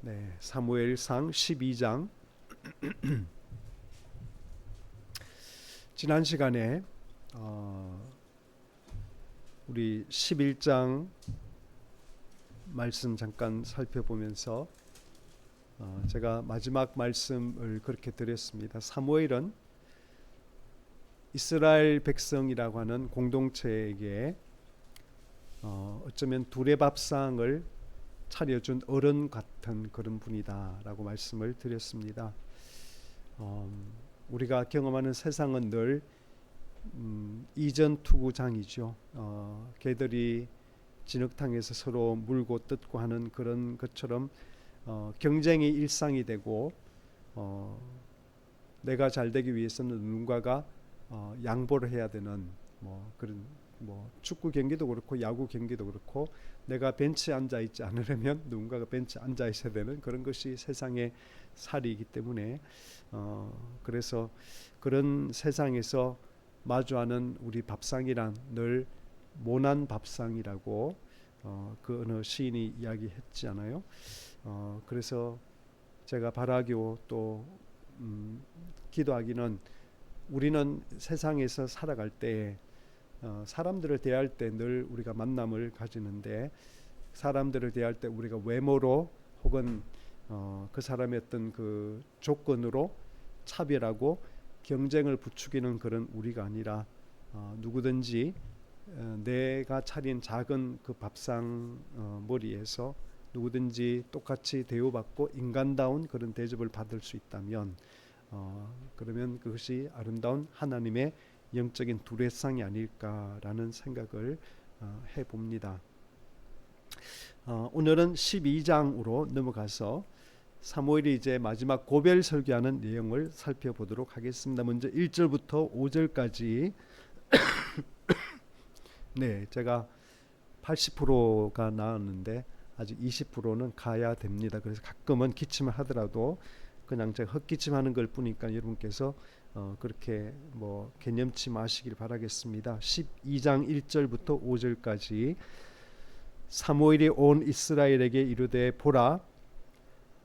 네, 사무엘상 12장. 지난 시간에 우리 11장 말씀 잠깐 살펴보면서 제가 마지막 말씀을 그렇게 드렸습니다. 사무엘은 이스라엘 백성이라고 하는 공동체에게 어쩌면 두레밥상을 차려준 어른 같은 그런 분이다라고 말씀을 드렸습니다. 우리가 경험하는 세상은 늘 이전투구장이죠. 개들이 진흙탕에서 서로 물고 뜯고 하는 그런 것처럼 경쟁이 일상이 되고 내가 잘 되기 위해서는 누군가가 양보를 해야 되는 그런 축구 경기도 그렇고 야구 경기도 그렇고 내가 벤치에 앉아 있지 않으려면 누군가가 벤치에 앉아 있어야 되는 그런 것이 세상의 살이기 때문에 그래서 그런 세상에서 마주하는 우리 밥상이란 늘 모난 밥상이라고 그 어느 시인이 이야기했지 않아요? 그래서 제가 바라기고 또 기도하기는 우리는 세상에서 살아갈 때 사람들을 대할 때 늘 우리가 만남을 가지는데 사람들을 대할 때 우리가 외모로 혹은 그 사람의 어떤 그 조건으로 차별하고 경쟁을 부추기는 그런 우리가 아니라 누구든지 내가 차린 작은 그 밥상 머리에서 누구든지 똑같이 대우받고 인간다운 그런 대접을 받을 수 있다면 그러면 그것이 아름다운 하나님의 영적인 두레상이 아닐까라는 생각을 해봅니다. 오늘은 12장으로 넘어가서 사무엘이 이제 마지막 고별 설교하는 내용을 살펴보도록 하겠습니다. 먼저 1절부터 5절까지 네, 제가 80%가 나왔는데 아직 20%는 가야 됩니다. 그래서 가끔은 기침을 하더라도 그냥 제가 헛기침하는 걸 뿐이니까 여러분께서 그렇게 개념치 마시길 바라겠습니다. 12장 1절부터 5절까지 사무엘이 온 이스라엘에게 이르되 보라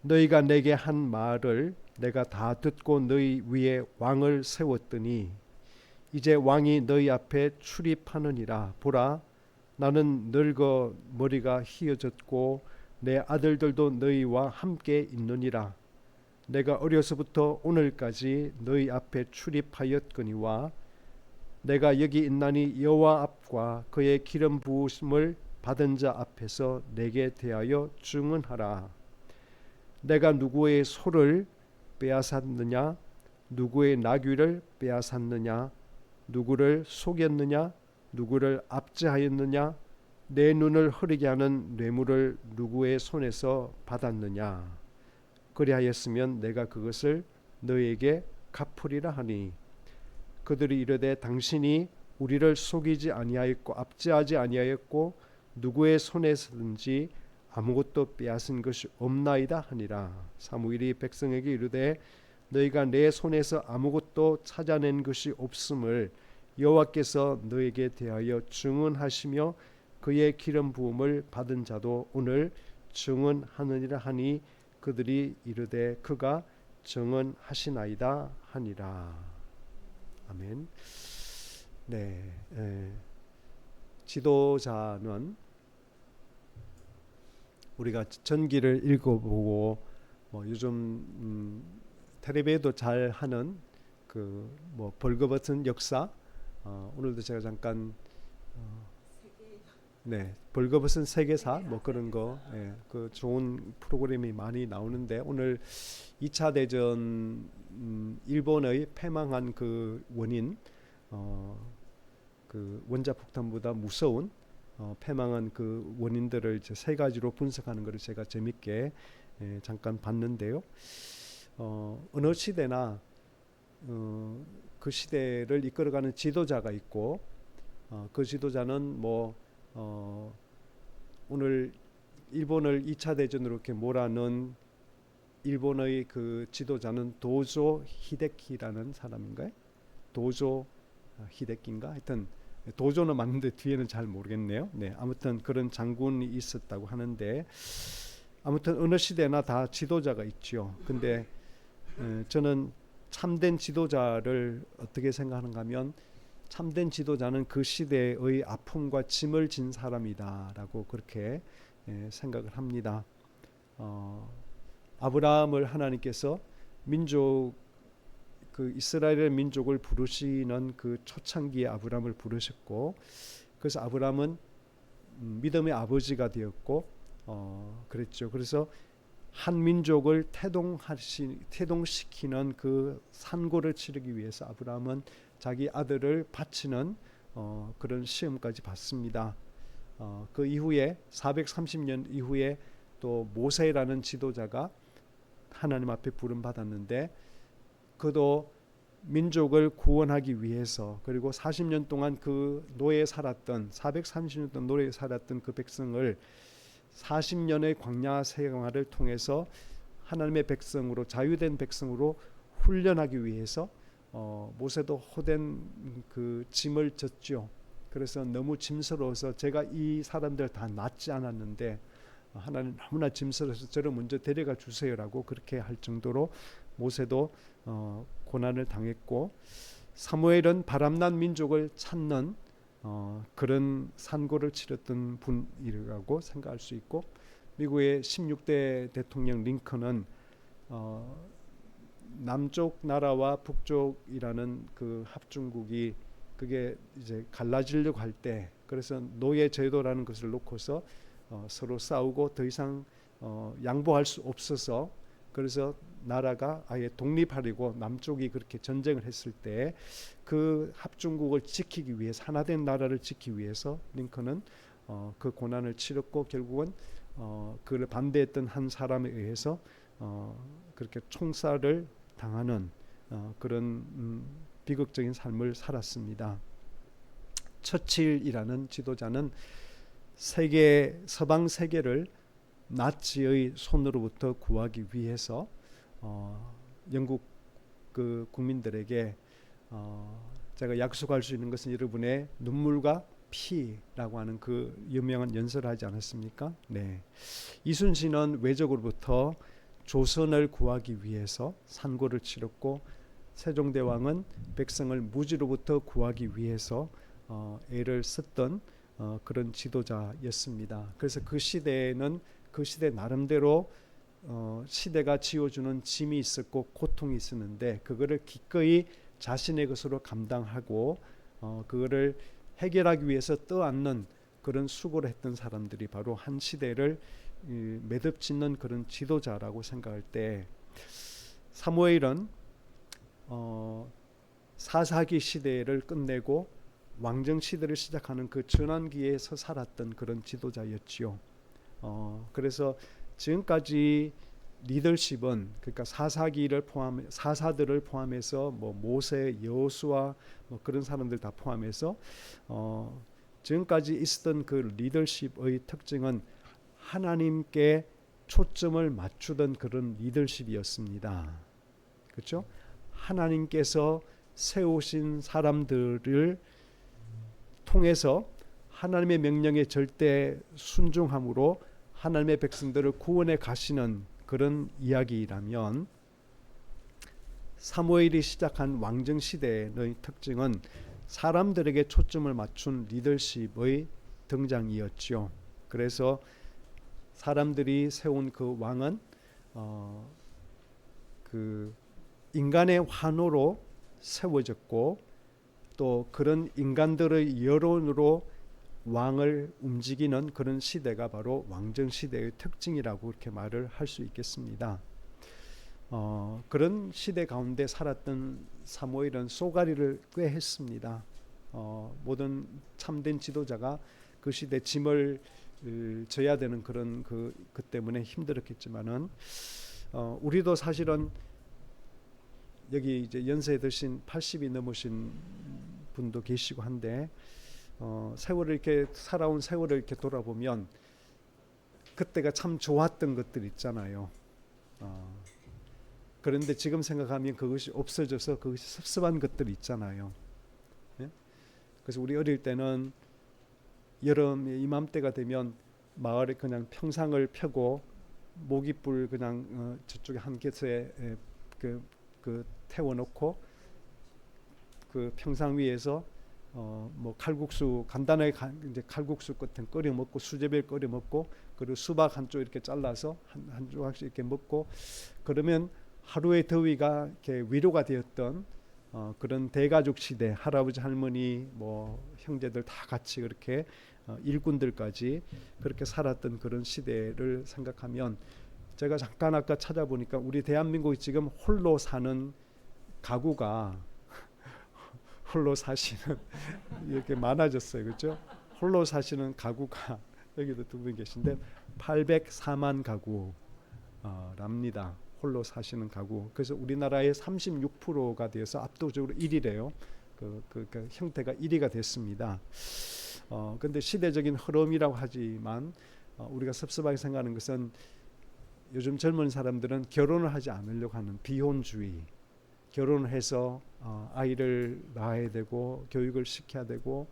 너희가 내게 한 말을 내가 다 듣고 너희 위에 왕을 세웠더니 이제 왕이 너희 앞에 출입하느니라. 보라 나는 늙어 머리가 희어졌고 내 아들들도 너희와 함께 있느니라. 내가 어려서부터 오늘까지 너희 앞에 출입하였거니와 내가 여기 있나니 여호와 앞과 그의 기름 부으심을 받은 자 앞에서 내게 대하여 증언하라. 내가 누구의 소를 빼앗았느냐 누구의 나귀를 빼앗았느냐 누구를 속였느냐 누구를 압제하였느냐 내 눈을 흐리게 하는 뇌물을 누구의 손에서 받았느냐 그리하였으면 내가 그것을 너희에게 갚으리라 하니 그들이 이르되 당신이 우리를 속이지 아니하였고 압제하지 아니하였고 누구의 손에서든지 아무것도 빼앗은 것이 없나이다 하니라. 사무엘이 백성에게 이르되 너희가 내 손에서 아무것도 찾아낸 것이 없음을 여호와께서 너에게 대하여 증언하시며 그의 기름 부음을 받은 자도 오늘 증언하느니라 하니 그들이 이르되 그가 증언하시나이다 하니라. 아멘. 네, 지도자는 우리가 전기를 읽어보고 요즘 텔레비에도 잘 하는 그 벌거벗은 역사 오늘도 제가 잠깐 네, 벌거벗은 세계사 그런 거 그 좋은 프로그램이 많이 나오는데 오늘 2차 대전 일본의 패망한 그 원인 그 원자폭탄보다 무서운 패망한 그 원인들을 이제 세 가지로 분석하는 것을 제가 재밌게 잠깐 봤는데요. 어느 시대나 그 시대를 이끌어가는 지도자가 있고 그 지도자는 오늘 일본을 2차 대전으로 이렇게 몰아넣은 일본의 그 지도자는 도조 히데키라는 사람인가요? 도조 히데키인가? 하여튼 도조는 맞는데 뒤에는 잘 모르겠네요. 네, 아무튼 그런 장군이 있었다고 하는데 아무튼 어느 시대나 다 지도자가 있죠. 근데 저는 참된 지도자를 어떻게 생각하는가 하면 참된 지도자는 그 시대의 아픔과 짐을 진 사람이다라고 그렇게 생각을 합니다. 아브라함을 하나님께서 민족 그 이스라엘의 민족을 부르시는 그 초창기에 아브라함을 부르셨고, 그래서 아브라함은 믿음의 아버지가 되었고 그랬죠. 그래서 한 민족을 태동시키는 그 산고를 치르기 위해서 아브라함은 자기 아들을 바치는 그런 시험까지 받습니다. 그 이후에 430년 이후에 또 모세라는 지도자가 하나님 앞에 부름 받았는데, 그도 민족을 구원하기 위해서, 그리고 40년 동안 그 노예에 살았던 430년 동안 노예에 살았던 그 백성을 40년의 광야 생활을 통해서 하나님의 백성으로, 자유된 백성으로 훈련하기 위해서 모세도 호된 그 짐을 졌죠. 그래서 너무 짐스러워서 제가 이 사람들 다 낫지 않았는데 하나님 너무나 짐스러워서 저를 먼저 데려가 주세요라고 그렇게 할 정도로 모세도 고난을 당했고, 사무엘은 바람난 민족을 찾는 그런 산고를 치렀던 분이라고 생각할 수 있고, 미국의 16대 대통령 링컨은 남쪽 나라와 북쪽이라는 그 합중국이 그게 이제 갈라지려고 할 때, 그래서 노예 제도라는 것을 놓고서 서로 싸우고 더 이상 양보할 수 없어서, 그래서 나라가 아예 독립하려고 남쪽이 그렇게 전쟁을 했을 때 그 합중국을 지키기 위해서, 하나된 나라를 지키기 위해서 링컨은 그 고난을 치렀고, 결국은 그를 반대했던 한 사람에 의해서 그렇게 총살을 당하는 그런 비극적인 삶을 살았습니다. 처칠이라는 지도자는 서방 세계를 나치의 손으로부터 구하기 위해서 영국 그 국민들에게 제가 약속할 수 있는 것은 여러분의 눈물과 피라고 하는 그 유명한 연설을 하지 않았습니까? 네. 이순신은 외적으로부터 조선을 구하기 위해서 산고를 치렀고, 세종대왕은 백성을 무지로부터 구하기 위해서 애를 썼던 그런 지도자였습니다. 그래서 그 시대에는 그 시대 나름대로 시대가 지어주는 짐이 있었고 고통이 있었는데, 그거를 기꺼이 자신의 것으로 감당하고 그거를 해결하기 위해서 떠안는 그런 수고를 했던 사람들이 바로 한 시대를 매듭짓는 그런 지도자라고 생각할 때, 사무엘은 사사기 시대를 끝내고 왕정 시대를 시작하는 그 전환기에서 살았던 그런 지도자였지요. 그래서 지금까지 리더십은, 그러니까 사사들을 포함해서 뭐 모세, 여호수아 뭐 그런 사람들 다 포함해서 지금까지 있었던 그 리더십의 특징은 하나님께 초점을 맞추던 그런 리더십이었습니다. 그렇죠? 하나님께서 세우신 사람들을 통해서 하나님의 명령에 절대 순종함으로 하나님의 백성들을 구원해 가시는 그런 이야기라면, 사무엘이 시작한 왕정 시대의 특징은 사람들에게 초점을 맞춘 리더십의 등장이었죠. 그래서 사람들이 세운 그 왕은 그 인간의 환호로 세워졌고, 또 그런 인간들의 여론으로 왕을 움직이는 그런 시대가 바로 왕정 시대의 특징이라고 이렇게 말을 할 수 있겠습니다. 그런 시대 가운데 살았던 사무엘은 쏘가리를 꽤 했습니다. 모든 참된 지도자가 그 시대 짐을 져야 되는 그런 그 때문에 힘들었겠지만은 우리도 사실은 여기 이제 연세 드신 80이 넘으신 분도 계시고 한데, 세월을 이렇게 살아온 세월을 이렇게 돌아보면 그때가 참 좋았던 것들 있잖아요. 그런데 지금 생각하면 그것이 없어져서 그것이 섭섭한 것들 있잖아요. 예? 그래서 우리 어릴 때는 여름 이맘때가 되면 마을에 그냥 평상을 펴고 모깃불 그냥 저쪽에 한 개에 그 태워놓고 그 평상 위에서 뭐 칼국수 간단하게 이제 칼국수 같은 끓여 먹고 수제비를 끓여 먹고 그리고 수박 한쪽 이렇게 잘라서 한 조각씩 이렇게 먹고 그러면 하루의 더위가 이렇게 위로가 되었던 그런 대가족 시대 할아버지 할머니 뭐 형제들 다 같이 그렇게 일꾼들까지 그렇게 살았던 그런 시대를 생각하면 제가 잠깐 아까 찾아보니까 우리 대한민국이 지금 홀로 사는 가구가 홀로 사시는 이렇게 많아졌어요. 그렇죠? 홀로 사시는 가구가 여기도 두 분 계신데 804만 가구랍니다. 홀로 사시는 가구. 그래서 우리나라의 36%가 되어서 압도적으로 1위래요. 그 형태가 1위가 됐습니다. 근데 시대적인 흐름이라고 하지만 우리가 섭섭하게 생각하는 것은 요즘 젊은 사람들은 결혼을 하지 않으려고 하는 비혼주의. 결혼을 해서 아이를 낳아야 되고 교육을 시켜야 되고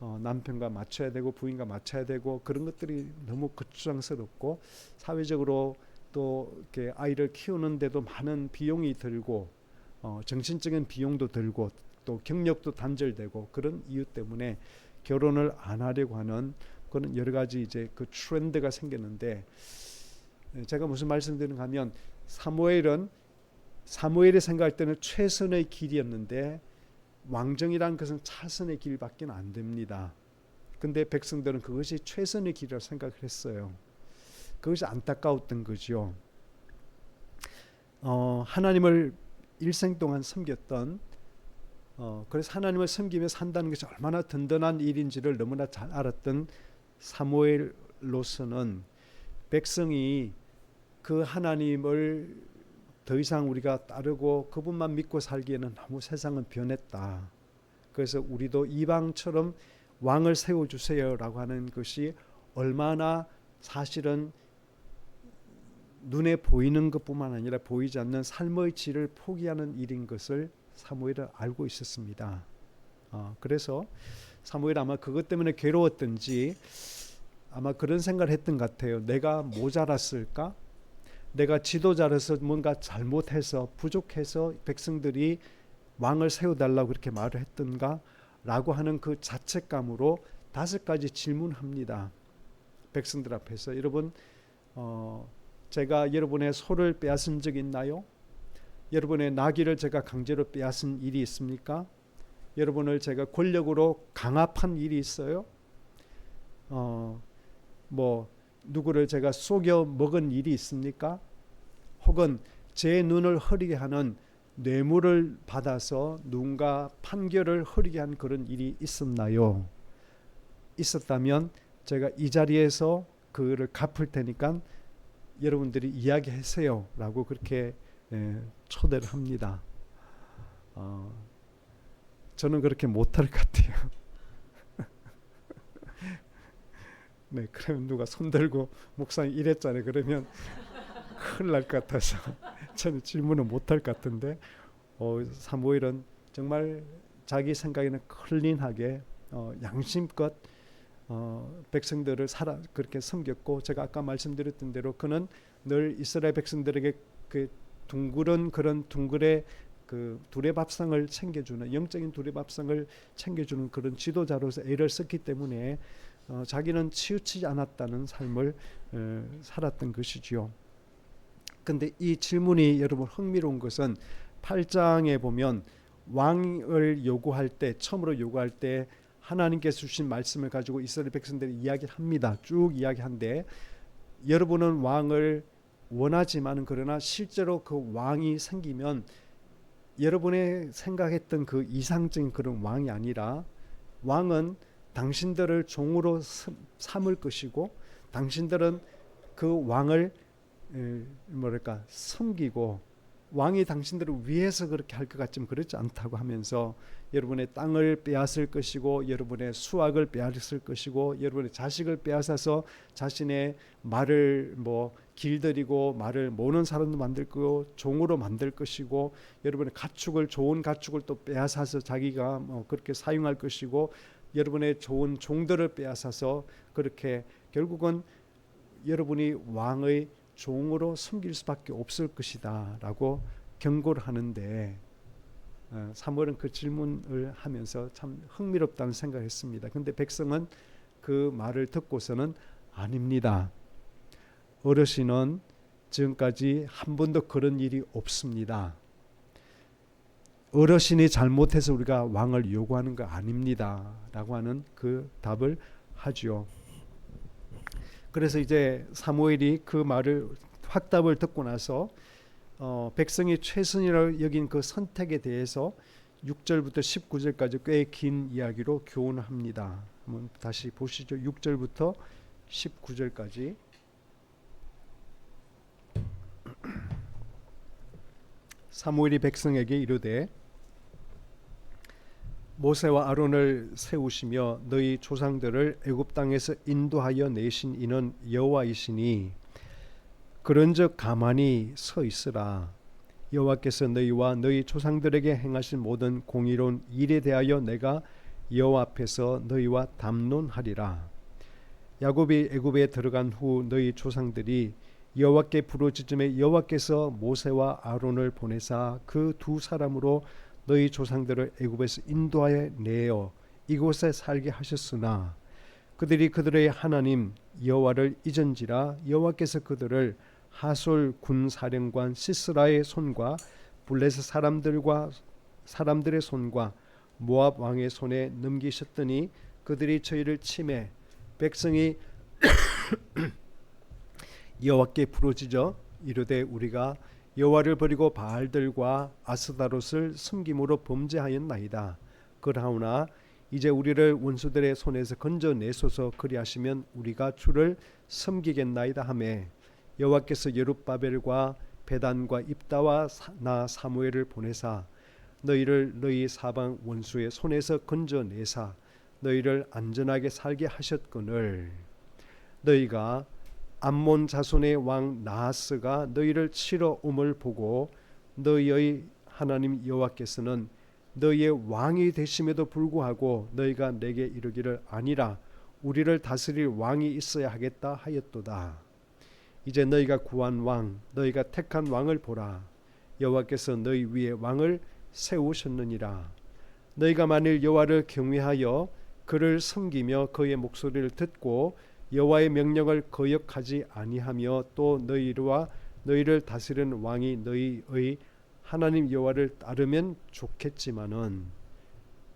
남편과 맞춰야 되고 부인과 맞춰야 되고 그런 것들이 너무 거추장스럽고 사회적으로 또 이렇게 아이를 키우는데도 많은 비용이 들고 정신적인 비용도 들고 또 경력도 단절되고 그런 이유 때문에 결혼을 안 하려고 하는 그런 여러 가지 이제 그 트렌드가 생겼는데 제가 무슨 말씀드리는가 하면 사무엘이 생각할 때는 최선의 길이었는데 왕정이란 것은 차선의 길밖에 안 됩니다. 근데 백성들은 그것이 최선의 길이라고 생각을 했어요. 그것이 안타까웠던 거죠. 하나님을 일생 동안 섬겼던 그래서 하나님을 섬기며 산다는 것이 얼마나 든든한 일인지를 너무나 잘 알았던 사무엘로서는 백성이 그 하나님을 더 이상 우리가 따르고 그분만 믿고 살기에는 너무 세상은 변했다. 그래서 우리도 이방처럼 왕을 세워주세요라고 하는 것이 얼마나 사실은 눈에 보이는 것뿐만 아니라 보이지 않는 삶의 질을 포기하는 일인 것을 사무엘은 알고 있었습니다. 그래서 사무엘 아마 그것 때문에 괴로웠던지 아마 그런 생각을 했던 것 같아요. 내가 모자랐을까? 내가 지도자로서 뭔가 잘못해서 부족해서 백성들이 왕을 세워달라고 그렇게 말을 했던가? 라고 하는 그 자책감으로 5가지 질문합니다. 백성들 앞에서. 여러분 제가 여러분의 소를 빼앗은 적 있나요? 여러분의 나귀를 제가 강제로 빼앗은 일이 있습니까? 여러분을 제가 권력으로 강압한 일이 있어요? 뭐 누구를 제가 속여 먹은 일이 있습니까? 혹은 제 눈을 흐리게 하는 뇌물을 받아서 누군가 판결을 흐리게 한 그런 일이 있었나요? 있었다면 제가 이 자리에서 그를 갚을 테니까 여러분들이 이야기하세요 라고 그렇게 초대를 합니다. 저는 그렇게 못할 것 같아요. 네, 그러면 누가 손들고 목사님 이랬잖아요. 그러면 큰일 날 것 같아서 저는 질문을 못할 것 같은데 사무엘은 정말 자기 생각에는 클린하게 양심껏 백성들을 그렇게 섬겼고 제가 아까 말씀드렸던 대로 그는 늘 이스라엘 백성들에게 그 둥그런 그런 둥글의 그 두레밥상을 챙겨주는 영적인 두레밥상을 챙겨주는 그런 지도자로서 애를 썼기 때문에 자기는 치우치지 않았다는 삶을 살았던 것이지요. 근데 이 질문이 여러분 흥미로운 것은 8장에 보면 왕을 요구할 때 처음으로 요구할 때 하나님께서 주신 말씀을 가지고 이스라엘 백성들이 이야기를 합니다. 쭉 이야기한데 여러분은 왕을 원하지만 그러나 실제로 그 왕이 생기면 여러분의 생각했던 그 이상적인 그런 왕이 아니라 왕은 당신들을 종으로 삼을 것이고 당신들은 그 왕을 섬기고 왕이 당신들을 위해서 그렇게 할 것 같지만 그렇지 않다고 하면서 여러분의 땅을 빼앗을 것이고 여러분의 수확을 빼앗을 것이고 여러분의 자식을 빼앗아서 자신의 말을 길들이고 말을 모는 사람도 만들 거고 종으로 만들 것이고 여러분의 가축을 좋은 가축을 또 빼앗아서 자기가 그렇게 사용할 것이고 여러분의 좋은 종들을 빼앗아서 그렇게 결국은 여러분이 왕의 종으로 섬길 수밖에 없을 것이다 라고 경고를 하는데 사무엘은 그 질문을 하면서 참 흥미롭다는 생각을 했습니다. 근데 백성은 그 말을 듣고서는 아닙니다. 어르신은 지금까지 한 번도 그런 일이 없습니다. 어르신이 잘못해서 우리가 왕을 요구하는 거 아닙니다 라고 하는 그 답을 하죠. 그래서 이제 사무엘이 그 말을 확답을 듣고 나서 백성이 최선이라고 여긴 그 선택에 대해서 6절부터 19절까지 꽤 긴 이야기로 교훈합니다. 한번 다시 보시죠. 6절부터 19절까지. 사무엘이 백성에게 이르되 모세와 아론을 세우시며 너희 조상들을 애굽 땅에서 인도하여 내신 이는 여호와이시니 그런즉 가만히 서 있으라. 여호와께서 너희와 너희 조상들에게 행하신 모든 공의로운 일에 대하여 내가 여호와 앞에서 너희와 담론하리라. 야곱이 애굽에 들어간 후 너희 조상들이 여호와께 부르짖음에 여호와께서 모세와 아론을 보내사 그 두 사람으로 너희 조상들을 애굽에서 인도하여 내어 이곳에 살게 하셨으나 그들이 그들의 하나님 여호와를 잊은지라 여호와께서 그들을 하솔 군사령관 시스라의 손과 블레셋 사람들의 손과 모압 왕의 손에 넘기셨더니 그들이 저희를 치매 백성이 여호와께 부르짖어 이르되 우리가 여호와를 버리고 바알들과 아스다롯을 섬김으로 범죄하였나이다. 그러하오나 이제 우리를 원수들의 손에서 건져내소서. 그리하시면 우리가 주를 섬기겠나이다 하매 여호와께서 여룹바벨과 베단과 입다와 나 사무엘을 보내사 너희를 너희 사방 원수의 손에서 건져내사 너희를 안전하게 살게 하셨거늘 너희가 암몬 자손의 왕 나하스가 너희를 치러 옴을 보고 너희의 하나님 여호와께서는 너희의 왕이 되심에도 불구하고 너희가 내게 이르기를 아니라 우리를 다스릴 왕이 있어야 하겠다 하였도다. 이제 너희가 구한 왕 너희가 택한 왕을 보라. 여호와께서 너희 위에 왕을 세우셨느니라. 너희가 만일 여호와를 경외하여 그를 섬기며 그의 목소리를 듣고 여호와의 명령을 거역하지 아니하며 또 너희와 너희를 다스리는 왕이 너희의 하나님 여호와를 따르면 좋겠지만은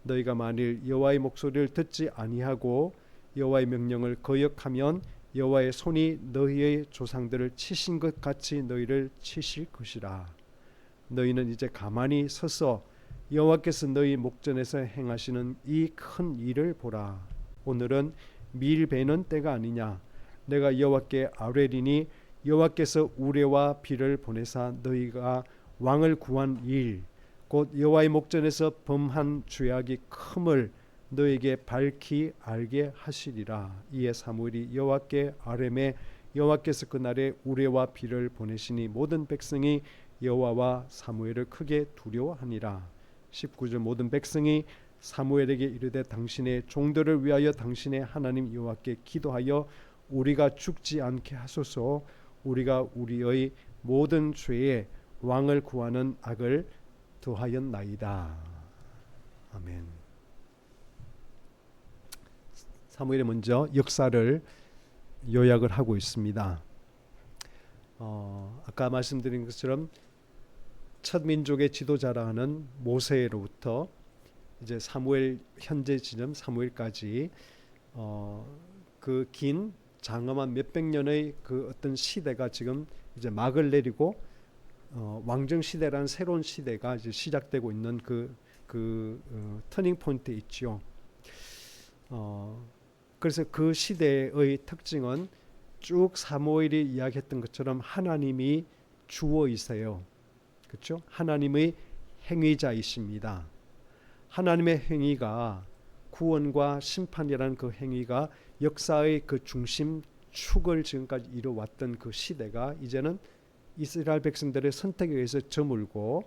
너희가 만일 여호와의 목소리를 듣지 아니하고 여호와의 명령을 거역하면 여호와의 손이 너희의 조상들을 치신 것 같이 너희를 치실 것이라. 너희는 이제 가만히 서서 여호와께서 너희 목전에서 행하시는 이 큰 일을 보라. 오늘은 밀 베는 때가 아니냐. 내가 여호와께 아뢰리니 여호와께서 우레와 비를 보내사 너희가 왕을 구한 일 곧 여호와의 목전에서 범한 죄악이 큼을 너에게 밝히 알게 하시리라. 이에 사무엘이 여호와께 아뢰매 여호와께서 그날에 우레와 비를 보내시니 모든 백성이 여호와와 사무엘을 크게 두려워하니라. 19절 모든 백성이 사무엘에게 이르되 당신의 종들을 위하여 당신의 하나님 여호와께 기도하여 우리가 죽지 않게 하소서. 우리가 우리의 모든 죄에 왕을 구하는 악을 더하였나이다. 아멘. 사무엘이 먼저 역사를 요약을 하고 있습니다. 아까 말씀드린 것처럼 첫 민족의 지도자라 하는 모세로부터 이제 사무엘 현재 지점 사무엘까지 그 긴 장엄한 몇백 년의 그 어떤 시대가 지금 이제 막을 내리고 왕정 시대라는 새로운 시대가 이제 시작되고 있는 터닝 포인트에 있죠. 그래서 그 시대의 특징은 쭉 사무엘이 이야기했던 것처럼 하나님이 주어이세요. 그렇죠? 하나님의 행위자이십니다. 하나님의 행위가 구원과 심판이라는 그 행위가 역사의 그 중심 축을 지금까지 이뤄왔던 그 시대가 이제는 이스라엘 백성들의 선택에 의해서 저물고,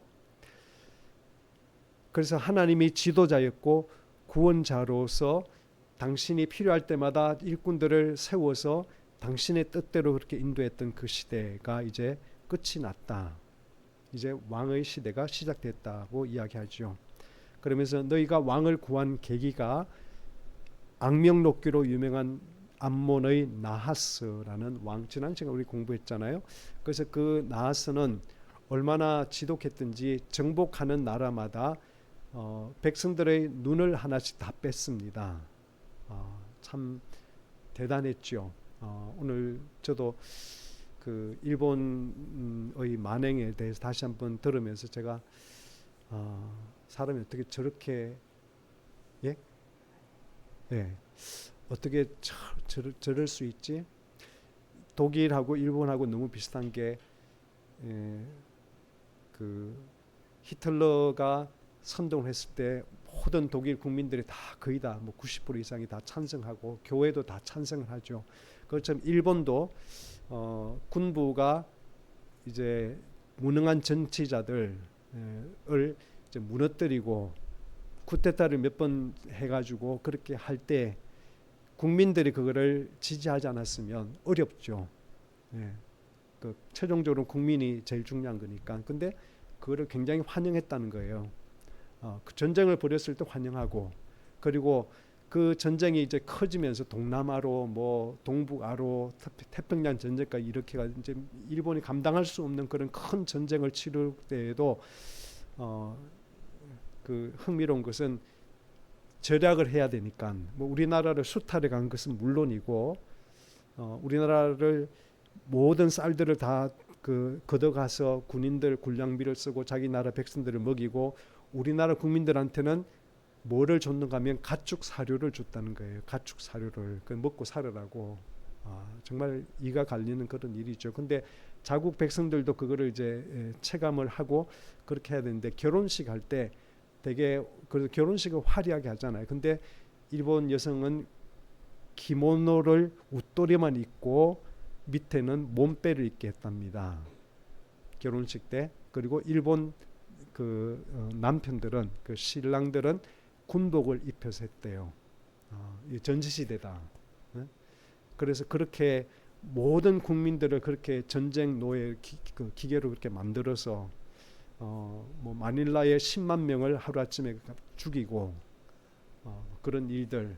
그래서 하나님이 지도자였고 구원자로서 당신이 필요할 때마다 일꾼들을 세워서 당신의 뜻대로 그렇게 인도했던 그 시대가 이제 끝이 났다. 이제 왕의 시대가 시작됐다고 이야기하죠. 그러면서 너희가 왕을 구한 계기가 악명높기로 유명한 암몬의 나하스라는 왕, 지난 시간에 우리 공부했잖아요. 그래서 그 나하스는 얼마나 지독했든지 정복하는 나라마다 백성들의 눈을 하나씩 다 뺐습니다. 참 대단했죠. 오늘 저도 그 일본의 만행에 대해서 다시 한번 들으면서 제가 사람이 어떻게 저렇게 예? 예. 어떻게 저럴 수 있지? 독일하고 일본하고 너무 비슷한 게 그 히틀러가 선동을 했을 때 모든 독일 국민들이 다 거의 다 뭐 90% 이상이 다 찬성하고 교회도 다 찬성을 하죠. 그것처럼 일본도 군부가 이제 무능한 정치자들을 이제 무너뜨리고 쿠데타를 몇 번 해가지고 그렇게 할 때 국민들이 그거를 지지하지 않았으면 어렵죠. 예. 그 최종적으로 국민이 제일 중요한 거니까. 근데 그거를 굉장히 환영했다는 거예요. 그 전쟁을 벌였을 때 환영하고, 그리고 그 전쟁이 이제 커지면서 동남아로 뭐 동북아로 태평양 전쟁까지 이렇게가 이제 일본이 감당할 수 없는 그런 큰 전쟁을 치를 때에도 그 흥미로운 것은 절약을 해야 되니까 뭐 우리나라를 수탈해 간 것은 물론이고 우리나라를 모든 쌀들을 다 그 걷어가서 군인들 군량비를 쓰고 자기 나라 백성들을 먹이고 우리나라 국민들한테는 뭐를 줬는가 하면 가축 사료를 줬다는 거예요. 가축 사료를 그 먹고 살으라고. 정말 이가 갈리는 그런 일이죠. 근데 자국 백성들도 그거를 이제 체감을 하고 그렇게 해야 되는데 결혼식 할 때 되게 그래서 결혼식을 화려하게 하잖아요. 근데 일본 여성은 기모노를 웃도리만 입고 밑에는 몸빼를 입게 했답니다. 결혼식 때. 그리고 일본 그 남편들은 그 신랑들은 군복을 입혀서 했대요. 전시시대다. 그래서 그렇게 모든 국민들을 그렇게 전쟁 노예 그 기계로 그렇게 만들어서 뭐 마닐라에 10만 명을 하루아침에 죽이고 그런 일들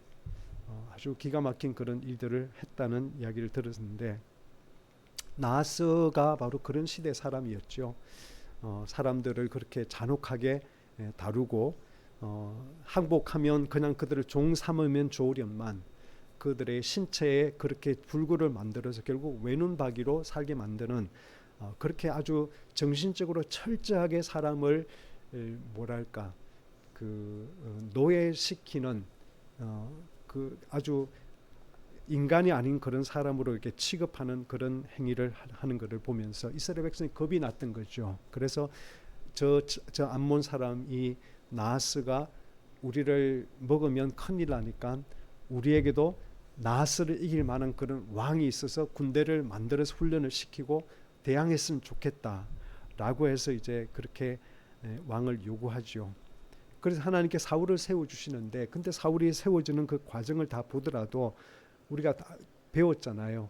아주 기가 막힌 그런 일들을 했다는 이야기를 들었는데 나하스가 바로 그런 시대 사람이었죠. 사람들을 그렇게 잔혹하게 다루고 항복하면 그냥 그들을 종 삼으면 좋으련만 그들의 신체에 그렇게 불구를 만들어서 결국 외눈박이로 살게 만드는 그렇게 아주 정신적으로 철저하게 사람을 뭐랄까 그 노예시키는 그 아주 인간이 아닌 그런 사람으로 이렇게 취급하는 그런 행위를 하는 것을 보면서 이스라엘 백성이 겁이 났던 거죠. 그래서 저 암몬 사람이 나하스가 우리를 먹으면 큰일 나니까 우리에게도 나하스를 이길 만한 그런 왕이 있어서 군대를 만들어서 훈련을 시키고 대항했으면 좋겠다라고 해서 이제 그렇게 왕을 요구하죠. 그래서 하나님께 사울을 세워주시는데 근데 사울이 세워지는 그 과정을 다 보더라도 우리가 다 배웠잖아요.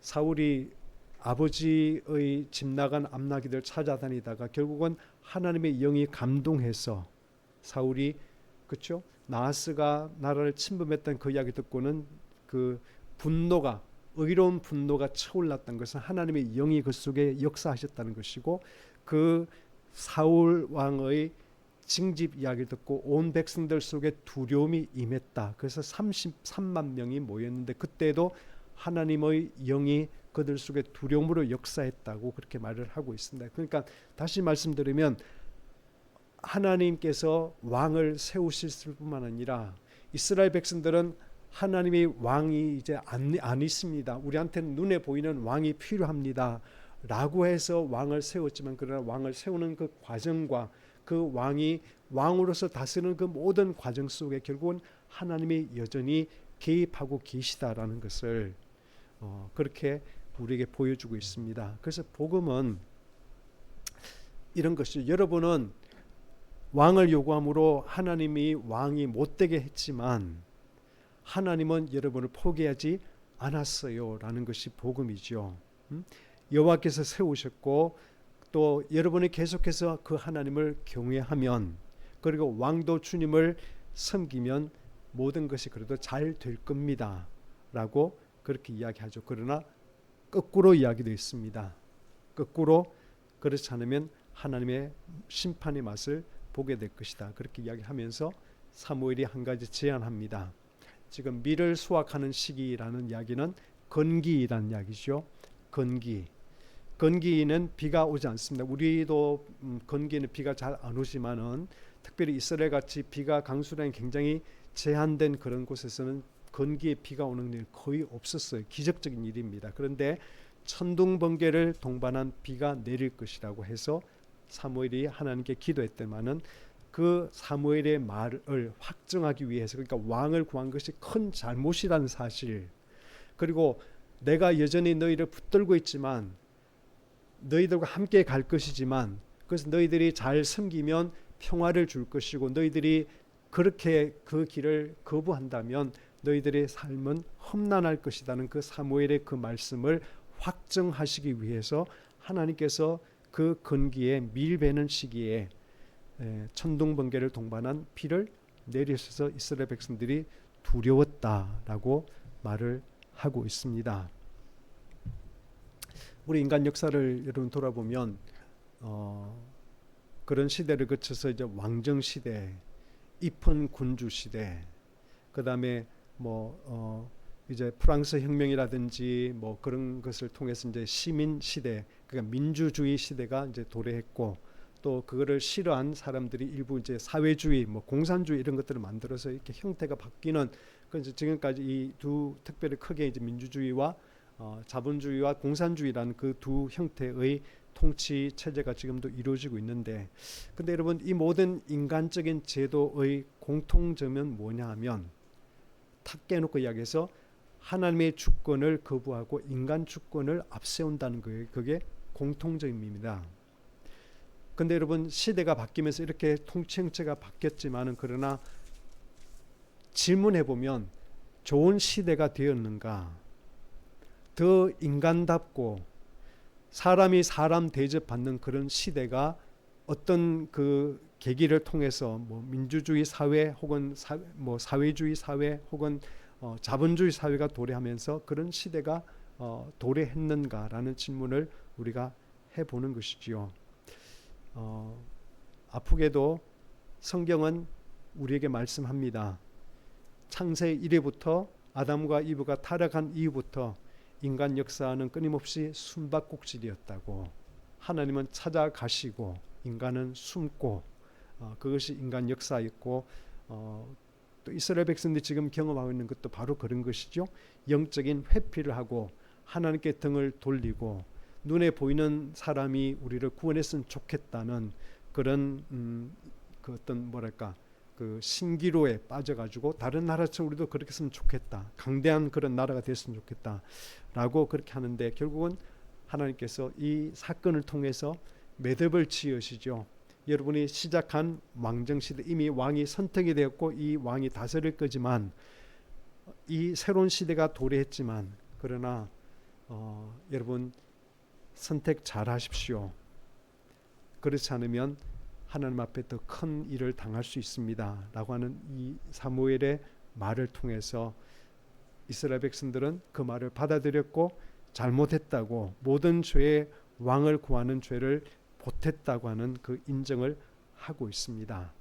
사울이 아버지의 집 나간 암나기들 찾아다니다가 결국은 하나님의 영이 감동해서 사울이 그렇죠? 나하스가 나라를 침범했던 그 이야기 듣고는 그 분노가 의로운 분노가 차올랐던 것은 하나님의 영이 그 속에 역사하셨다는 것이고 그 사울 왕의 징집 이야기를 듣고 온 백성들 속에 두려움이 임했다. 그래서 33만 명이 모였는데 그때도 하나님의 영이 그들 속에 두려움으로 역사했다고 그렇게 말을 하고 있습니다. 그러니까 다시 말씀드리면 하나님께서 왕을 세우실 뿐만 아니라 이스라엘 백성들은 하나님의 왕이 이제 안 있습니다. 우리한테는 눈에 보이는 왕이 필요합니다. 라고 해서 왕을 세웠지만 그러나 왕을 세우는 그 과정과 그 왕이 왕으로서 다스리는 그 모든 과정 속에 결국은 하나님이 여전히 개입하고 계시다라는 것을 그렇게 우리에게 보여주고 있습니다. 그래서 복음은 이런 것이 여러분은 왕을 요구함으로 하나님이 왕이 못되게 했지만 하나님은 여러분을 포기하지 않았어요라는 것이 복음이죠. 여호와께서 세우셨고 또 여러분이 계속해서 그 하나님을 경외하면 그리고 왕도 주님을 섬기면 모든 것이 그래도 잘 될 겁니다 라고 그렇게 이야기하죠. 그러나 거꾸로 이야기도 있습니다. 거꾸로 그렇지 않으면 하나님의 심판의 맛을 보게 될 것이다. 그렇게 이야기하면서 사무엘이 한 가지 제안합니다. 지금 밀을 수확하는 시기라는 이야기는 건기라는 이야기죠. 건기는 비가 오지 않습니다. 우리도 건기는 비가 잘 안 오지만은 특별히 이스라엘 같이 비가 강수량이 굉장히 제한된 그런 곳에서는 건기에 비가 오는 일 거의 없었어요. 기적적인 일입니다. 그런데 천둥 번개를 동반한 비가 내릴 것이라고 해서 사무엘이 하나님께 기도했더만은 그 사무엘의 말을 확증하기 위해서 그러니까 왕을 구한 것이 큰 잘못이라는 사실 그리고 내가 여전히 너희를 붙들고 있지만 너희들과 함께 갈 것이지만 그래서 너희들이 잘 섬기면 평화를 줄 것이고 너희들이 그렇게 그 길을 거부한다면 너희들의 삶은 험난할 것이라는 그 사무엘의 그 말씀을 확증하시기 위해서 하나님께서 그 건기에 밀 베는 시기에 천둥 번개를 동반한 비를 내리셔서 이스라엘 백성들이 두려웠다라고 말을 하고 있습니다. 우리 인간 역사를 여러분 돌아보면 그런 시대를 거쳐서 이제 왕정 시대, 입헌 군주 시대, 그다음에 이제 프랑스 혁명이라든지 그런 것을 통해서 이제 시민 시대, 그러니까 민주주의 시대가 이제 도래했고 또 그거를 싫어한 사람들이 일부 이제 사회주의, 공산주의 이런 것들을 만들어서 이렇게 형태가 바뀌는 그래서 지금까지 이 두 특별히 크게 이제 민주주의와 자본주의와 공산주의라는 그 두 형태의 통치 체제가 지금도 이루어지고 있는데, 근데 여러분 이 모든 인간적인 제도의 공통점은 뭐냐 하면 탁 깨놓고 이야기해서 하나님의 주권을 거부하고 인간 주권을 앞세운다는 거예요. 그게 공통점입니다. 근데 여러분 시대가 바뀌면서 이렇게 통치 형체가 바뀌었지만은 그러나 질문해 보면 좋은 시대가 되었는가? 더 인간답고 사람이 사람 대접받는 그런 시대가 어떤 그 계기를 통해서 민주주의 사회 혹은 사회주의 사회 혹은 자본주의 사회가 도래하면서 그런 시대가 도래했는가라는 질문을 우리가 해보는 것이지요. 아프게도 성경은 우리에게 말씀합니다. 창세 이래부터 아담과 이브가 타락한 이후부터 인간 역사는 끊임없이 숨바꼭질이었다고. 하나님은 찾아가시고 인간은 숨고 그것이 인간 역사였고 또 이스라엘 백성들이 지금 경험하고 있는 것도 바로 그런 것이죠. 영적인 회피를 하고 하나님께 등을 돌리고 눈에 보이는 사람이 우리를 구원했으면 좋겠다는 그런 그 어떤 그 신기로에 빠져가지고 다른 나라처럼 우리도 그렇게 했으면 좋겠다, 강대한 그런 나라가 됐으면 좋겠다라고 그렇게 하는데 결국은 하나님께서 이 사건을 통해서 매듭을 지으시죠. 여러분이 시작한 왕정시대 이미 왕이 선택이 되었고 이 왕이 다스릴 거지만 이 새로운 시대가 도래했지만 그러나 여러분 선택 잘 하십시오. 그렇지 않으면 하나님 앞에 더 큰 일을 당할 수 있습니다 라고 하는 이 사무엘의 말을 통해서 이스라엘 백성들은 그 말을 받아들였고 잘못했다고 모든 죄의 왕을 구하는 죄를 보탰다고 하는 그 인정을 하고 있습니다.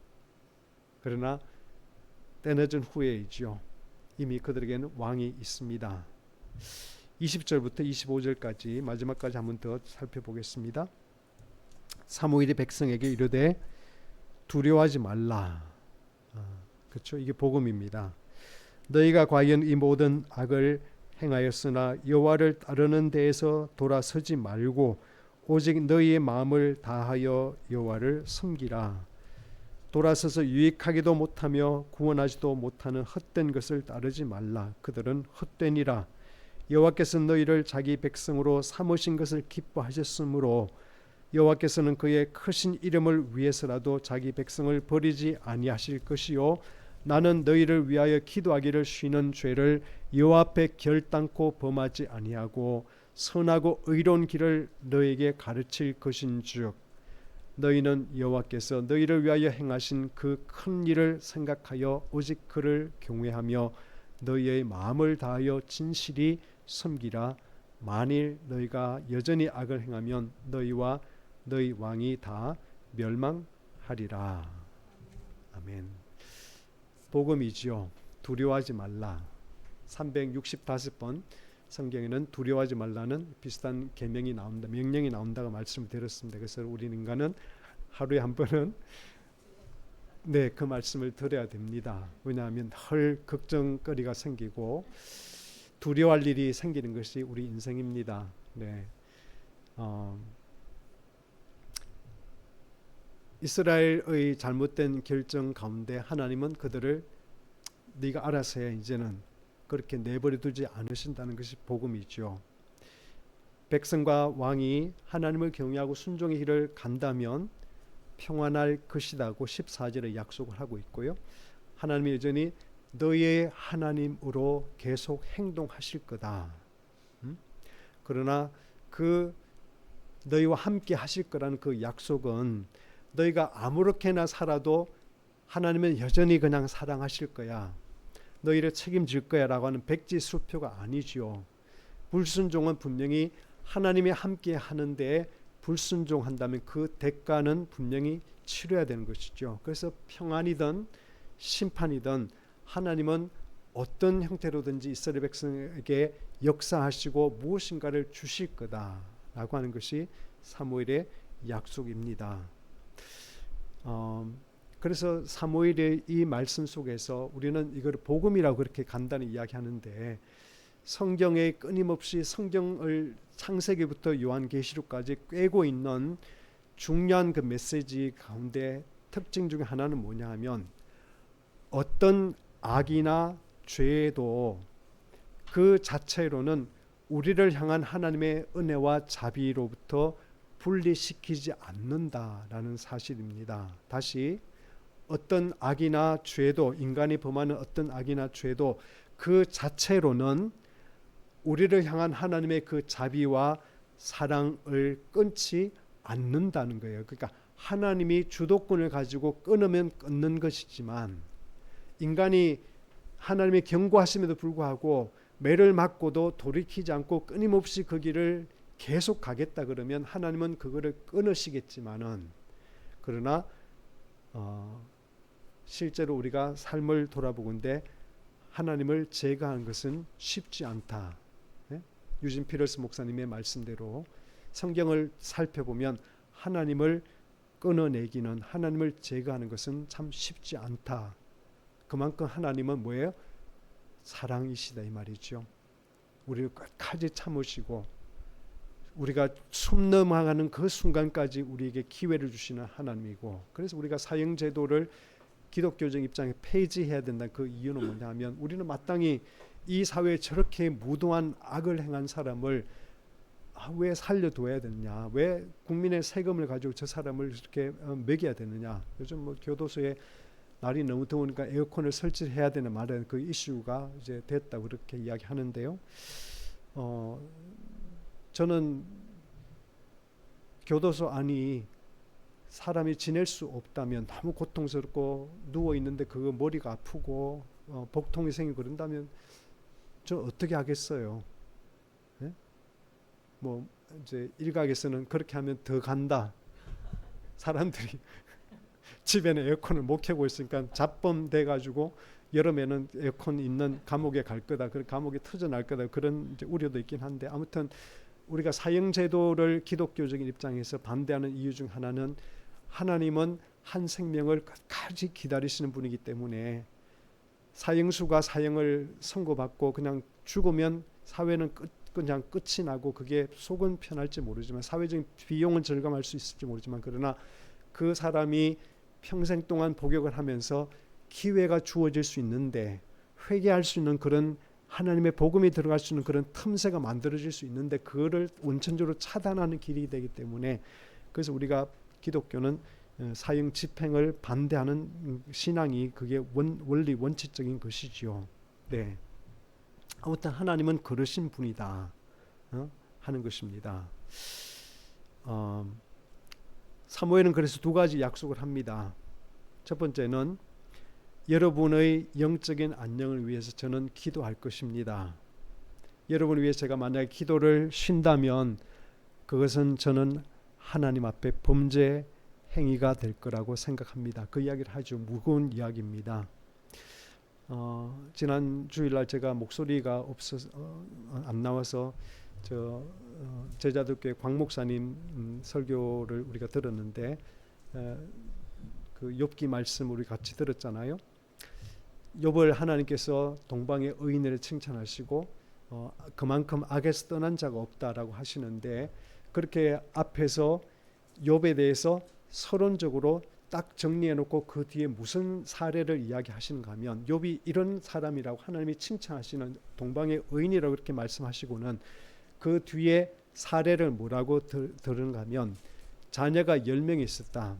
그러나 때늦은 후에이죠. 이미 그들에게는 왕이 있습니다. 20절부터 25절까지 마지막까지 한번 더 살펴보겠습니다. 사무엘이 백성에게 이르되 두려워하지 말라. 그렇죠? 이게 복음입니다. 너희가 과연 이 모든 악을 행하였으나 여호와를 따르는 데에서 돌아서지 말고 오직 너희의 마음을 다하여 여호와를 섬기라. 돌아서서 유익하기도 못하며 구원하지도 못하는 헛된 것을 따르지 말라. 그들은 헛되니라. 여호와께서 너희를 자기 백성으로 삼으신 것을 기뻐하셨으므로 여호와께서는 그의 크신 이름을 위해서라도 자기 백성을 버리지 아니하실 것이요 나는 너희를 위하여 기도하기를 쉬는 죄를 여호와 앞에 결단코 범하지 아니하고 선하고 의로운 길을 너에게 가르칠 것인즉 너희는 여호와께서 너희를 위하여 행하신 그 큰 일을 생각하여 오직 그를 경외하며 너희의 마음을 다하여 진실이 섬기라. 만일 너희가 여전히 악을 행하면 너희와 너희 왕이 다 멸망하리라. 아멘. 복음이지요. 두려워하지 말라. 365번 성경에는 두려워하지 말라는 비슷한 계명이 나온다, 명령이 나온다고 말씀을 드렸습니다. 그래서 우리 인간은 하루에 한 번은 그 말씀을 들어야 됩니다. 왜냐하면 헐 걱정거리가 생기고 두려워할 일이 생기는 것이 우리 인생입니다. 이스라엘의 잘못된 결정 가운데 하나님은 그들을 네가 알아서 해, 이제는 그렇게 내버려 두지 않으신다는 것이 복음이죠. 백성과 왕이 하나님을 경외하고 순종의 길을 간다면 평안할 것이라고 14절에 약속을 하고 있고요. 하나님이 여전히 너희의 하나님으로 계속 행동하실 거다. 그러나 그 너희와 함께 하실 거라는 그 약속은 너희가 아무렇게나 살아도 하나님은 여전히 그냥 사랑하실 거야, 너희를 책임질 거야 라고 하는 백지수표가 아니죠. 불순종은 분명히 하나님이 함께 하는데 불순종한다면 그 대가는 분명히 치러야 되는 것이죠. 그래서 평안이든 심판이든 하나님은 어떤 형태로든지 이스라엘 백성에게 역사하시고 무엇인가를 주실 거다라고 하는 것이 사무엘의 약속입니다. 그래서 사무엘의 이 말씀 속에서 우리는 이걸 복음이라고 그렇게 간단히 이야기하는데, 성경에 끊임없이 성경을 창세기부터 요한계시록까지 꿰고 있는 중요한 그 메시지 가운데 특징 중에 하나는 뭐냐 하면, 어떤 악이나 죄도 그 자체로는 우리를 향한 하나님의 은혜와 자비로부터 분리시키지 않는다라는 사실입니다. 다시, 어떤 악이나 죄도, 인간이 범하는 어떤 악이나 죄도 그 자체로는 우리를 향한 하나님의 그 자비와 사랑을 끊지 않는다는 거예요. 그러니까 하나님이 주도권을 가지고 끊으면 끊는 것이지만, 인간이 하나님의 경고하심에도 불구하고 매를 맞고도 돌이키지 않고 끊임없이 그 길을 계속 가겠다 그러면 하나님은 그거를 끊으시겠지만은, 그러나 실제로 우리가 삶을 돌아보건대 하나님을 제거하는 것은 쉽지 않다. 유진 피러스 목사님의 말씀대로 성경을 살펴보면 하나님을 끊어내기는, 하나님을 제거하는 것은 참 쉽지 않다. 그만큼 하나님은 뭐예요? 사랑이시다 이 말이죠. 우리를 끝까지 참으시고 우리가 숨 넘어가는 그 순간까지 우리에게 기회를 주시는 하나님이고, 그래서 우리가 사형제도를 기독교적 입장에 폐지해야 된다는 그 이유는 뭐냐 하면, 우리는 마땅히 이 사회에 저렇게 무도한 악을 행한 사람을 왜 살려둬야 되느냐, 왜 국민의 세금을 가지고 저 사람을 이렇게 먹여야 되느냐. 요즘 뭐 교도소에 날이 너무 더우니까 에어컨을 설치해야 되는 말은 그 이슈가 이제 됐다고 그렇게 이야기하는데요. 저는 교도소 안이 사람이 지낼 수 없다면, 너무 고통스럽고 누워 있는데 그거 머리가 아프고 복통이 생기고 그런다면 저 어떻게 하겠어요? 네? 뭐 이제 일각에서는 그렇게 하면 더 간다. 사람들이 집에는 에어컨을 못 켜고 있으니까 잡범돼 가지고 여름에는 에어컨 있는 감옥에 갈 거다, 그 감옥이 터져날 거다, 그런 이제 우려도 있긴 한데, 아무튼 우리가 사형제도를 기독교적인 입장에서 반대하는 이유 중 하나는 하나님은 한 생명을 끝까지 기다리시는 분이기 때문에, 사형수가 사형을 선고받고 그냥 죽으면 사회는 그냥 끝이 나고 그게 속은 편할지 모르지만, 사회적인 비용은 절감할 수 있을지 모르지만, 그러나 그 사람이 평생 동안 복역을 하면서 기회가 주어질 수 있는데, 회개할 수 있는 그런 하나님의 복음이 들어갈 수 있는 그런 틈새가 만들어질 수 있는데, 그거를 원천적으로 차단하는 길이 되기 때문에, 그래서 우리가 기독교는 사형 집행을 반대하는 신앙이 그게 원리 원칙적인 것이지요. 네. 아무튼 하나님은 그러신 분이다 하는 것입니다. 사무엘은 그래서 두 가지 약속을 합니다. 첫 번째는 여러분의 영적인 안녕을 위해서 저는 기도할 것입니다. 여러분을 위해 제가 만약에 기도를 쉰다면 그것은 저는 하나님 앞에 범죄 행위가 될 거라고 생각합니다. 그 이야기를 아주 무거운 이야기입니다. 지난 주일날 제가 목소리가 없어서 안 나와서 제자들교회 광 목사님 설교를 우리가 들었는데 그 욥기 말씀 우리 같이 들었잖아요. 욥을 하나님께서 동방의 의인을 칭찬하시고 그만큼 악에서 떠난 자가 없다라고 하시는데 그렇게 앞에서 욥에 대해서 서론적으로 딱 정리해놓고 그 뒤에 무슨 사례를 이야기하시는가 하면 욥이 이런 사람이라고 하나님이 칭찬하시는 동방의 의인이라고 이렇게 말씀하시고는 그 뒤에 사례를 뭐라고 들은가 하면 자녀가 10명이 있었다.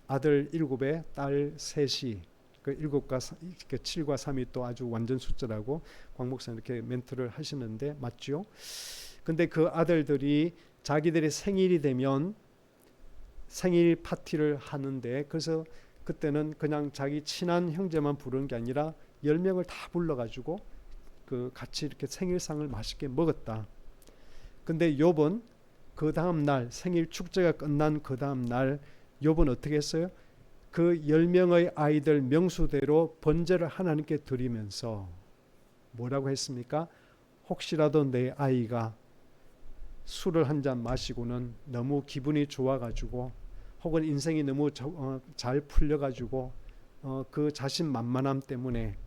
아들 7에 딸 3이 그 7과 7과 3이 또 아주 완전 숫자라고 광 목사님 이렇게 멘트를 하시는데 맞죠? 근데 그 아들들이 자기들의 생일이 되면 생일 파티를 하는데 그래서 그때는 그냥 자기 친한 형제만 부르는 게 아니라 10명을 다 불러가지고 그 같이 이렇게 생일상을 맛있게 먹었다. 근데 욥은 그 다음 날 생일 축제가 끝난 그 다음 날 욥은 어떻게 했어요? 그 10명의 아이들 명수대로 번제를 하나님께 드리면서 뭐라고 했습니까? 혹시라도 내 아이가 술을 한 잔 마시고는 너무 기분이 좋아가지고 혹은 인생이 너무 잘 풀려가지고 그 자신만만함 때문에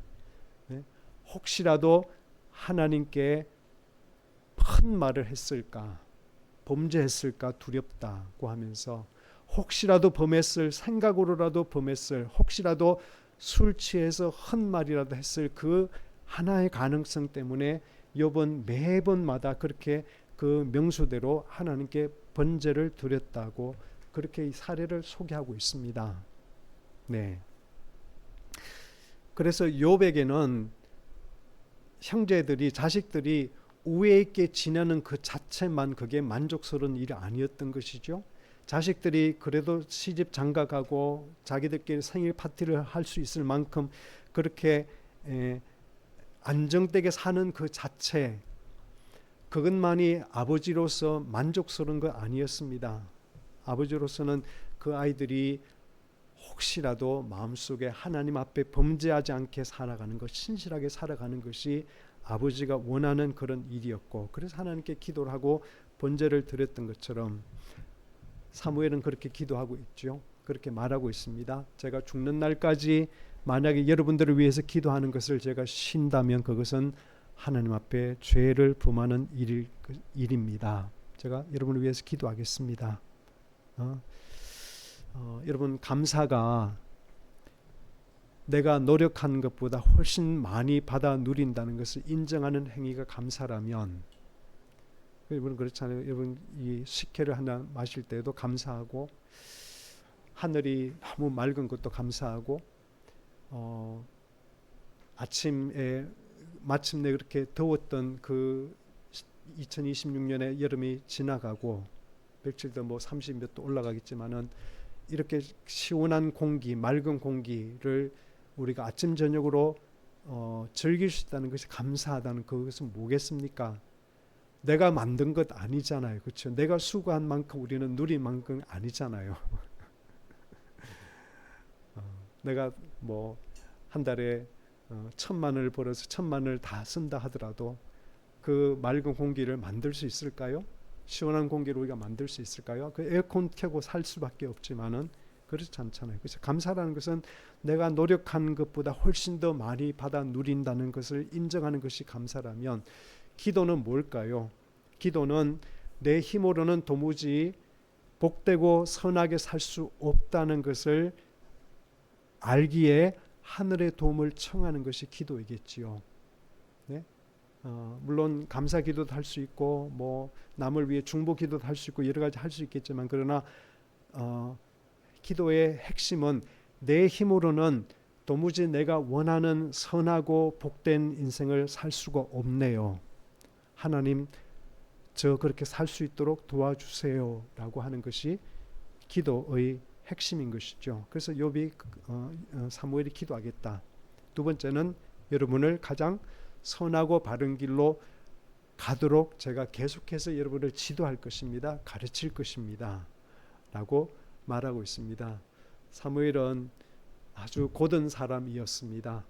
혹시라도 하나님께 큰 말을 했을까 범죄했을까 두렵다고 하면서 혹시라도 범했을 생각으로라도 범했을 혹시라도 술 취해서 한 말이라도 했을 그 하나의 가능성 때문에 욥은 매번마다 그렇게 그 명수대로 하나님께 번제를 드렸다고 그렇게 이 사례를 소개하고 있습니다. 네. 그래서 욥에게는 형제들이 자식들이 우애 있게 지내는 그 자체만 그게 만족스러운 일이 아니었던 것이죠. 자식들이 그래도 시집 장가가고 자기들끼리 생일 파티를 할 수 있을 만큼 그렇게 안정되게 사는 그 자체 그것만이 아버지로서 만족스러운 거 아니었습니다. 아버지로서는 그 아이들이 혹시라도 마음속에 하나님 앞에 범죄하지 않게 살아가는 것, 신실하게 살아가는 것이 아버지가 원하는 그런 일이었고 그래서 하나님께 기도를 하고 번제를 드렸던 것처럼 사무엘은 그렇게 기도하고 있죠. 그렇게 말하고 있습니다. 제가 죽는 날까지 만약에 여러분들을 위해서 기도하는 것을 제가 쉰다면 그것은 하나님 앞에 죄를 범하는 일입니다. 제가 여러분을 위해서 기도하겠습니다. 여러분 감사가 내가 노력하는 것보다 훨씬 많이 받아 누린다는 것을 인정하는 행위가 감사라면 여러분 그렇잖아요. 여러분 이 식혜를 하나 마실 때도 감사하고 하늘이 너무 맑은 것도 감사하고 아침에 마침내 그렇게 더웠던 그 2026년의 여름이 지나가고 며칠도 뭐 30 몇 도 올라가겠지만은 이렇게 시원한 공기, 맑은 공기를 우리가 아침 저녁으로 즐길 수 있다는 것이 감사하다는 그것은 뭐겠습니까? 내가 만든 것 아니잖아요, 그렇죠? 내가 수고한 만큼 우리는 누린 만큼 아니잖아요. 내가 뭐 한 달에 1,000만 원을 벌어서 1,000만 원을 다 쓴다 하더라도 그 맑은 공기를 만들 수 있을까요? 시원한 공기를 우리가 만들 수 있을까요? 그 에어컨 켜고 살 수밖에 없지만은 그렇지 않잖아요. 그래서 감사라는 것은 내가 노력한 것보다 훨씬 더 많이 받아 누린다는 것을 인정하는 것이 감사라면 기도는 뭘까요? 기도는 내 힘으로는 도무지 복되고 선하게 살 수 없다는 것을 알기에 하늘의 도움을 청하는 것이 기도이겠지요. 네? 물론 감사 기도도 할 수 있고 뭐 남을 위해 중보 기도도 할 수 있고 여러 가지 할 수 있겠지만 그러나 기도의 핵심은 내 힘으로는 도무지 내가 원하는 선하고 복된 인생을 살 수가 없네요. 하나님, 저 그렇게 살 수 있도록 도와주세요 라고 하는 것이 기도의 핵심인 것이죠. 그래서 욥이 사무엘이 기도하겠다. 두 번째는 여러분을 가장 선하고 바른 길로 가도록 제가 계속해서 여러분을 지도할 것입니다. 가르칠 것입니다. 라고 말하고 있습니다. 사무엘은 아주 고든 사람이었습니다.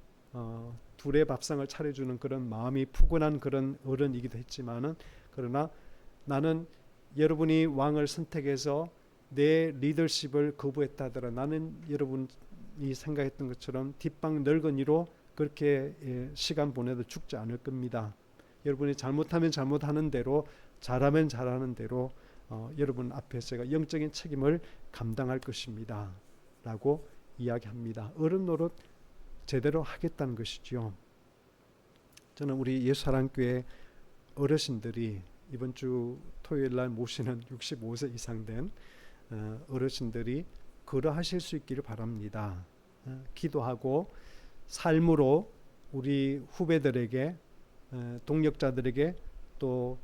둘의 밥상을 차려주는 그런 마음이 푸근한 그런 어른이기도 했지만은, 그러나 나는 여러분이 왕을 선택해서 내 리더십을 거부했다 하더라 나는 여러분이 생각했던 것처럼 뒷방 늙은이로 그렇게 시간 보내도 죽지 않을 겁니다. 여러분이 잘못하면 잘못하는 대로, 잘하면 잘하는 대로 여러분 앞에서 제가 영적인 책임을 감당할 것입니다. 라고 이야기합니다. 어른 노릇 제대로 하겠다는 것이죠. 저는 우리 예수사랑교회 어르신들이 이번 주 토요일 날 모시는 65세 이상 된 어르신들이 그러하실 수 있기를 바랍니다. 기도하고 삶으로 우리 후배들에게, 동력자들에게, 또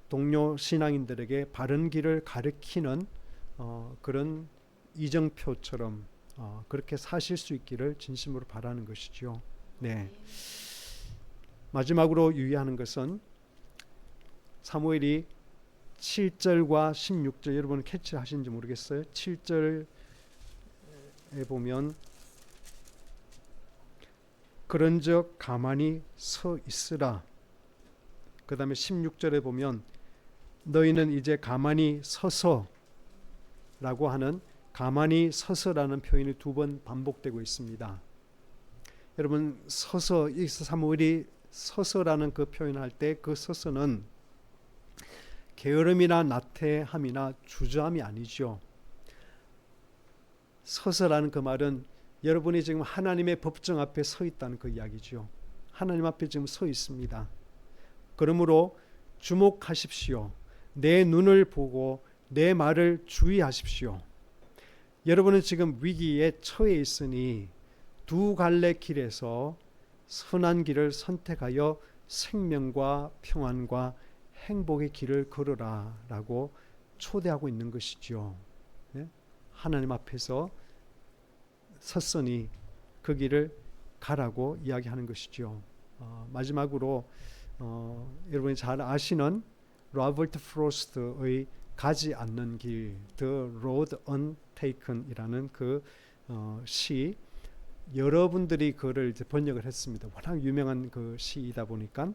동료 신앙인들에게 바른 길을 가르치는 그런 이정표처럼 그렇게 사실 수 있기를 진심으로 바라는 것이죠. 네. 마지막으로 유의하는 것은 사무엘이 7절과 16절, 여러분 캐치하시는지 모르겠어요. 7절에 보면 그런즉 가만히 서 있으라. 그 다음에 16절에 보면 너희는 이제 가만히 서서 라고 하는 가만히 서서라는 표현이 두 번 반복되고 있습니다. 여러분, 서서, 이 사무엘이 서서라는 그 표현할 때 그 서서는 게으름이나 나태함이나 주저함이 아니죠. 서서라는 그 말은 여러분이 지금 하나님의 법정 앞에 서 있다는 그 이야기죠. 하나님 앞에 지금 서 있습니다. 그러므로 주목하십시오. 내 눈을 보고 내 말을 주의하십시오. 여러분은 지금 위기에 처해 있으니 두 갈래 길에서 선한 길을 선택하여 생명과 평안과 행복의 길을 걸어라 라고 초대하고 있는 것이죠. 하나님 앞에서 섰으니 그 길을 가라고 이야기하는 것이죠. 마지막으로 여러분이 잘 아시는 로버트 프로스트의 가지 않는 길, The Road Untaken 이라는 그 시, 여러분들이 그를 이제 번역을 했습니다. 워낙 유명한 그 시이다 보니까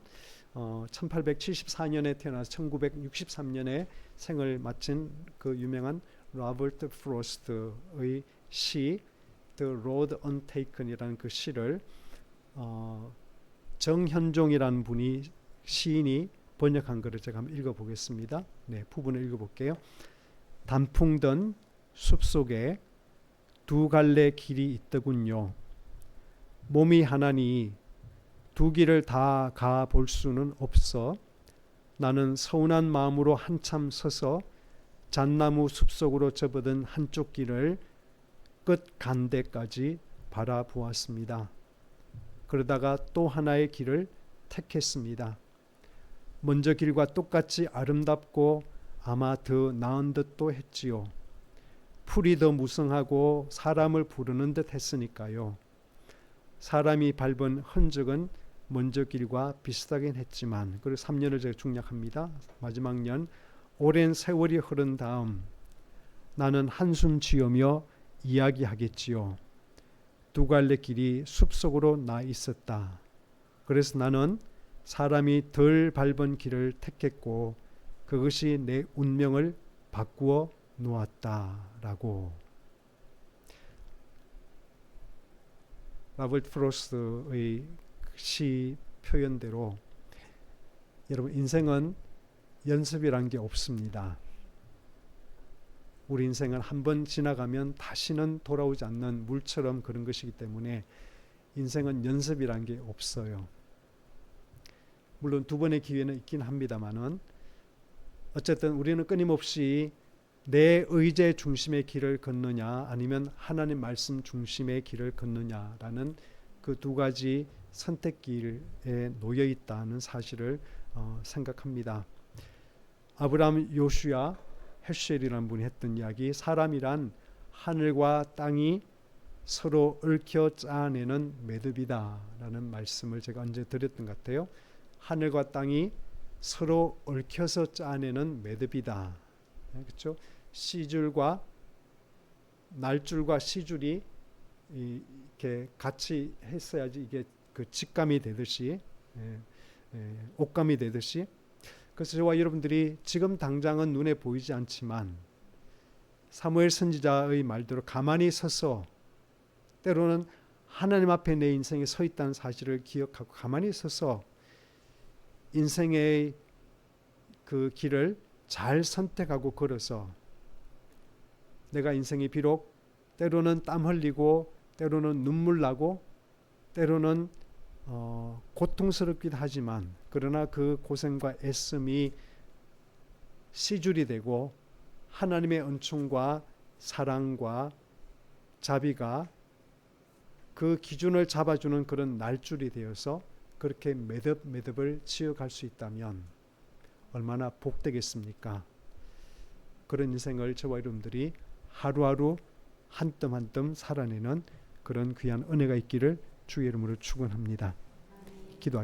1874년에 태어나서 1963년에 생을 마친 그 유명한 로버트 프로스트의 시 The Road Untaken이라는 그 시를 정현종이라는 분이 시인이 번역한 것을 제가 한번 읽어보겠습니다. 네, 부분을 읽어볼게요. 단풍던 숲속에 두 갈래 길이 있더군요. 몸이 하나니 두 길을 다 가 볼 수는 없어 나는 서운한 마음으로 한참 서서 잣나무 숲속으로 접어든 한쪽 길을 끝 간데까지 바라보았습니다. 그러다가 또 하나의 길을 택했습니다. 먼저 길과 똑같이 아름답고 아마 더 나은 듯도 했지요. 풀이 더 무성하고 사람을 부르는 듯 했으니까요. 사람이 밟은 흔적은 먼저 길과 비슷하긴 했지만, 그리고 3년을 제가 중략합니다. 마지막 년, 오랜 세월이 흐른 다음 나는 한숨 지으며 이야기하겠지요. 두 갈래 길이 숲속으로 나 있었다. 그래서 나는 사람이 덜 밟은 길을 택했고 그것이 내 운명을 바꾸어 놓았다라고. 로버트 프로스트의 시 표현대로 여러분, 인생은 연습이란 게 없습니다. 우리 인생은 한번 지나가면 다시는 돌아오지 않는 물처럼 그런 것이기 때문에 인생은 연습이란 게 없어요. 물론 두 번의 기회는 있긴 합니다만은 어쨌든 우리는 끊임없이 내 의제 중심의 길을 걷느냐 아니면 하나님 말씀 중심의 길을 걷느냐라는 그 두 가지 선택길에 놓여 있다는 사실을 생각합니다. 아브라함 요슈아 헤쉘이라는 분이 했던 이야기, 사람이란 하늘과 땅이 서로 얽혀 짜내는 매듭이다라는 말씀을 제가 언제 드렸던 것 같아요. 하늘과 땅이 서로 얽혀서 짜내는 매듭이다. 그렇죠? C줄과 날줄과 C줄이 이렇게 같이 했어야지 이게 그 직감이 되듯이, 옷감이 되듯이. 그래서 저와 여러분들이 지금 당장은 눈에 보이지 않지만 사무엘 선지자의 말대로 가만히 서서, 때로는 하나님 앞에 내 인생에 서 있다는 사실을 기억하고 가만히 서서 인생의 그 길을 잘 선택하고 걸어서, 내가 인생이 비록 때로는 땀 흘리고 때로는 눈물 나고 때로는 고통스럽기도 하지만, 그러나 그 고생과 애씀이 씨줄이 되고 하나님의 은총과 사랑과 자비가 그 기준을 잡아주는 그런 날줄이 되어서 그렇게 매듭을 지어갈 수 있다면 얼마나 복되겠습니까? 그런 인생을 저와 여러분들이 하루하루 한 뼘 한 뼘 살아내는 그런 귀한 은혜가 있기를 주의 이름으로 축원합니다. 기도하겠습니다.